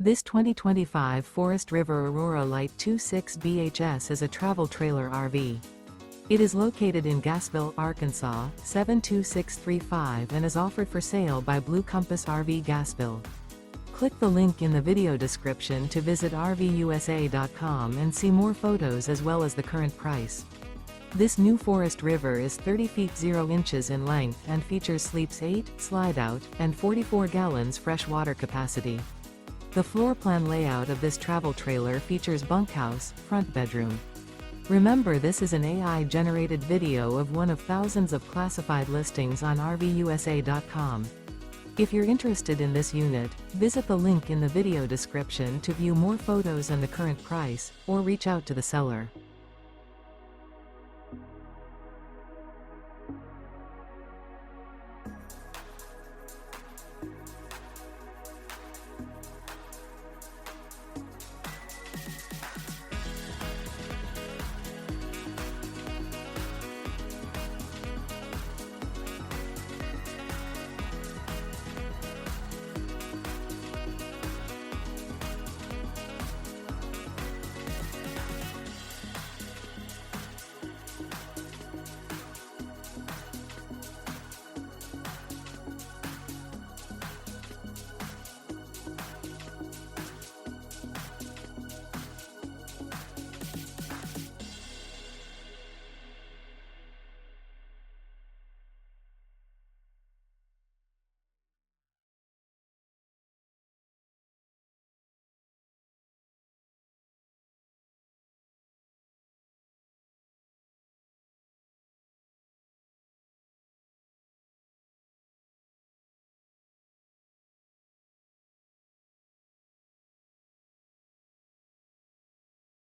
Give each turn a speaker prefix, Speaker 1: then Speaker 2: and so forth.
Speaker 1: This 2025 Forest River Aurora Light 26 BHS is a travel trailer RV. It is located in Gassville, Arkansas, 72635 and is offered for sale by Blue Compass RV Gassville. Click the link in the video description to visit RVUSA.com and see more photos as well as the current price. This new Forest River is 30 feet 0 inches in length and features sleeps 8, Slideout, and 44 gallons fresh water capacity. The floor plan layout of this travel trailer features bunkhouse, front bedroom. Remember, this is an AI-generated video of one of thousands of classified listings on RVUSA.com. If you're interested in this unit, visit the link in the video description to view more photos and the current price, or reach out to the seller.